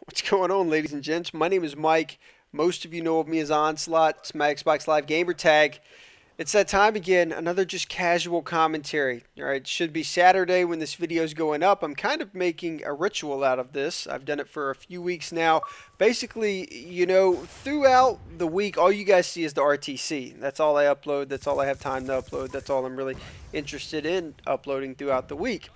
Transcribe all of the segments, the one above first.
What's going on, ladies and gents? My name is Mike. Most of you know of me as Onslaught. It's my Xbox Live gamer tag. It's that time again, another just casual commentary. All right, it should be Saturday when this video is going up. I'm kind of making a ritual out of this. I've done it for a few weeks now. Basically, throughout the week, all you guys see is the RTC. That's all I upload. That's all I have time to upload. That's all I'm really interested in uploading throughout the week.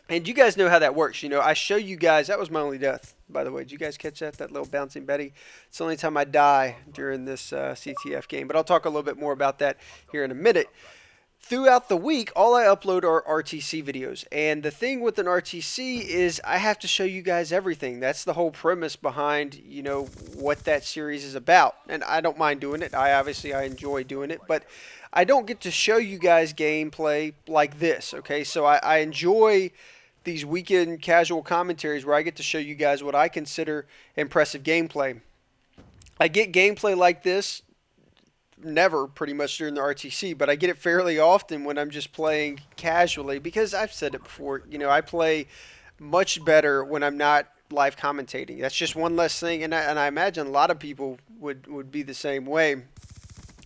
And you guys know how that works. I show you guys. That was my only death, by the way. Did you guys catch that? That little bouncing Betty. It's the only time I die during this CTF game. But I'll talk a little bit more about that here in a minute. Throughout the week, all I upload are RTC videos. And the thing with an RTC is I have to show you guys everything. That's the whole premise behind, what that series is about. And I don't mind doing it. I enjoy doing it. But I don't get to show you guys gameplay like this, okay? So I enjoy these weekend casual commentaries where I get to show you guys what I consider impressive gameplay. I get gameplay like this never pretty much during the RTC, but I get it fairly often when I'm just playing casually because I've said it before, I play much better when I'm not live commentating. That's just one less thing, and I imagine a lot of people would be the same way.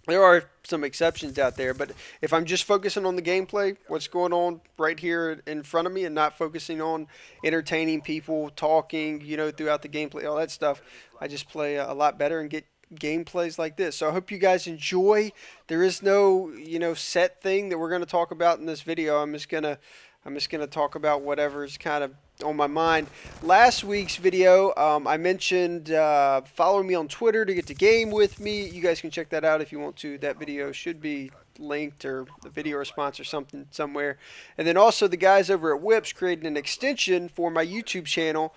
There are some exceptions out there, but if I'm just focusing on the gameplay, what's going on right here in front of me, and not focusing on entertaining people, talking, throughout the gameplay, all that stuff, I just play a lot better and get gameplays like this. So I hope you guys enjoy. There is no, set thing that we're going to talk about in this video. I'm just gonna talk about whatever's kind of on my mind. Last week's video, I mentioned follow me on Twitter to get to game with me. You guys can check that out if you want to. That video should be linked or the video response or something somewhere. And then also the guys over at Whips created an extension for my YouTube channel.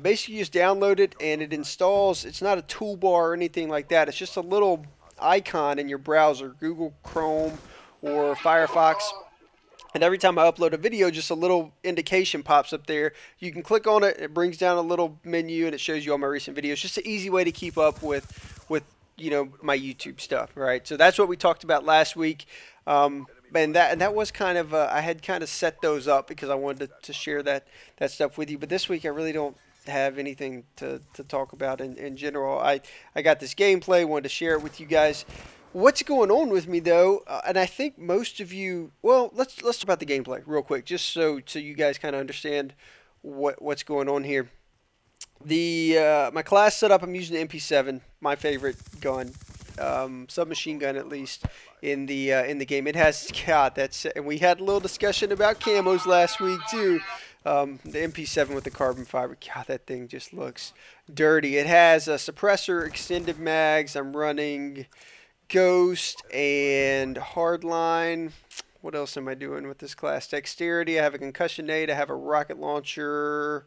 Basically, you just download it and it installs. It's not a toolbar or anything like that. It's just a little icon in your browser, Google Chrome or Firefox. And every time I upload a video, just a little indication pops up there. You can click on it. It brings down a little menu, and it shows you all my recent videos. Just an easy way to keep up with my YouTube stuff, right? So that's what we talked about last week. And that was kind of I had kind of set those up because I wanted to share that stuff with you. But this week I really don't have anything to talk about in general. I got this gameplay, wanted to share it with you guys. What's going on with me though, and I think most of you. Well, let's talk about the gameplay real quick, just so you guys kind of understand what's going on here. The my class setup, I'm using the MP7, my favorite gun, submachine gun at least in the game. It has God. And we had a little discussion about camos last week too. The MP7 with the carbon fiber. God, that thing just looks dirty. It has a suppressor, extended mags. I'm running Ghost and Hardline. What else am I doing with this class? Dexterity. I have a concussion aid. I have a rocket launcher.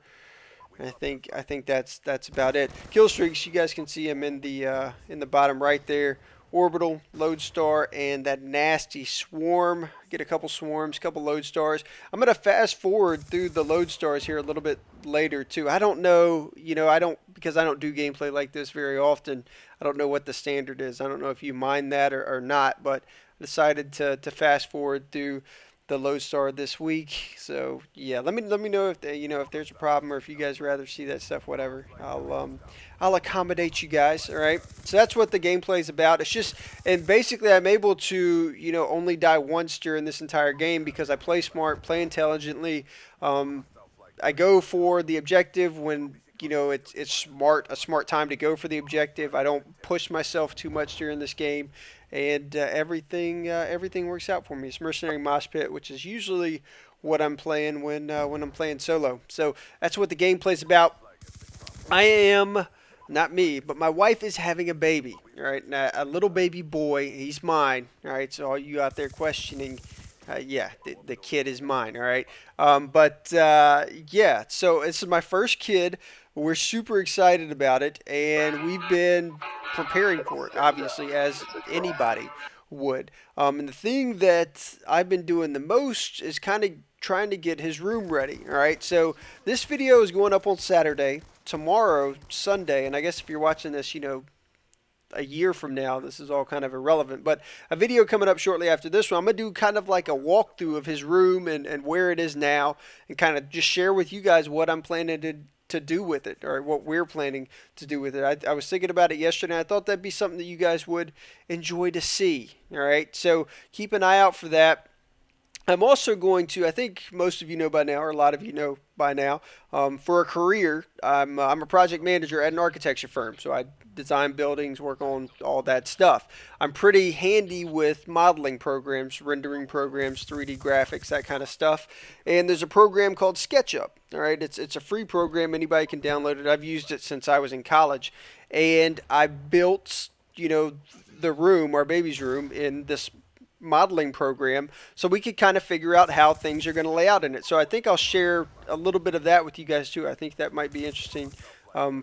I think that's about it. Kill streaks. You guys can see them in the bottom right there. Orbital, Lodestar, and that nasty Swarm. Get a couple Swarms, couple Lodestars. I'm gonna fast forward through the Lodestars here a little bit later too. I don't know, because I don't do gameplay like this very often. I don't know what the standard is. I don't know if you mind that or not, but I decided to fast forward through the Lodestar this week. So yeah, let me know if if there's a problem or if you guys rather see that stuff. Whatever, I'll accommodate you guys. All right. So that's what the gameplay is about. It's just, and basically I'm able to only die once during this entire game because I play smart, play intelligently. I go for the objective when it's a smart time to go for the objective. I don't push myself too much during this game, and everything works out for me. It's Mercenary Mosh Pit, which is usually what I'm playing when I'm playing solo. So that's what the gameplay's about. I am not me, but my wife is having a baby. All right, now, a little baby boy. He's mine. All right, so all you out there questioning, yeah, the kid is mine. All right, but yeah, so this is my first kid. We're super excited about it, and we've been preparing for it, obviously, as anybody would. And the thing that I've been doing the most is kind of trying to get his room ready. All right, so this video is going up on Saturday. Tomorrow, Sunday, and I guess if you're watching this, a year from now, this is all kind of irrelevant, but a video coming up shortly after this one. I'm going to do kind of like a walkthrough of his room and where it is now, and kind of just share with you guys what I'm planning to to do with it, or what we're planning to do with it. I was thinking about it yesterday. I thought that'd be something that you guys would enjoy to see. All right, so keep an eye out for that. I'm also going to, I think most of you know by now, or a lot of you know by now, for a career, I'm a project manager at an architecture firm. So I design buildings, work on all that stuff. I'm pretty handy with modeling programs, rendering programs, 3D graphics, that kind of stuff. And there's a program called SketchUp. All right, it's a free program. Anybody can download it. I've used it since I was in college. And I built, the room, our baby's room, in this modeling program so we could kind of figure out how things are going to lay out in it. So I think I'll share a little bit of that with you guys too. I think that might be interesting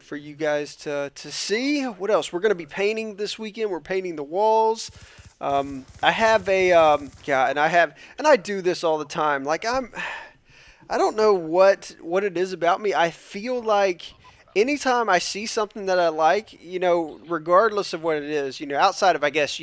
for you guys to see. What else? We're going to be painting this weekend. We're painting the walls. I have and I do this all the time. Like I don't know what it is about me. I feel like anytime I see something that I like, regardless of what it is, outside of, I guess,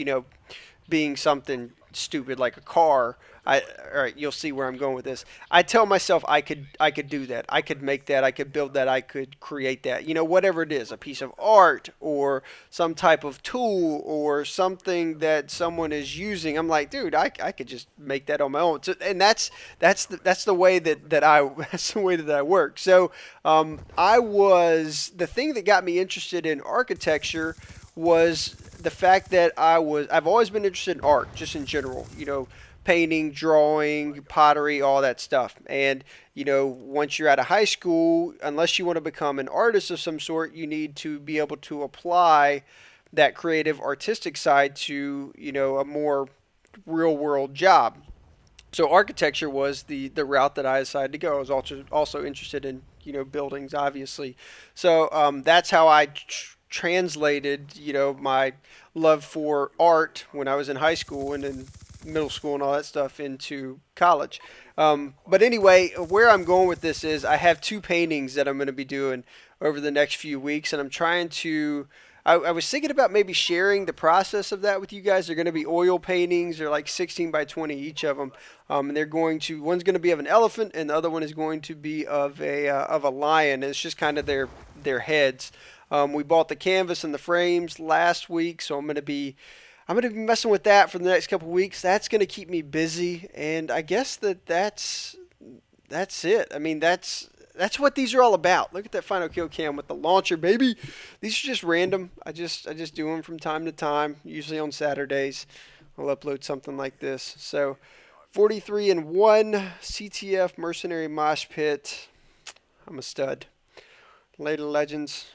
being something stupid like a car. All right, you'll see where I'm going with this. I tell myself I could do that. I could make that. I could build that. I could create that. Whatever it is, a piece of art or some type of tool or something that someone is using. I'm like, dude, I could just make that on my own. So, and that's the way that I work. So the thing that got me interested in architecture was the fact that I've always been interested in art, just in general, painting, drawing, pottery, all that stuff. And, once you're out of high school, unless you want to become an artist of some sort, you need to be able to apply that creative artistic side to, a more real world job. So architecture was the route that I decided to go. I was also interested in, buildings, obviously. So that's how I translated, my love for art when I was in high school and in middle school and all that stuff into college. But anyway, where I'm going with this is I have two paintings that I'm going to be doing over the next few weeks, and I'm trying to. I was thinking about maybe sharing the process of that with you guys. They're going to be oil paintings. They're like 16 by 20 each of them, and one's going to be of an elephant, and the other one is going to be of a lion. And it's just kind of their heads. We bought the canvas and the frames last week, so I'm going to be messing with that for the next couple of weeks. That's going to keep me busy, and I guess that's it. I mean, that's what these are all about. Look at that Final Kill Cam with the launcher, baby. These are just random. I just do them from time to time, usually on Saturdays. I'll upload something like this. So 43-1 CTF Mercenary Mosh Pit. I'm a stud. Later, legends.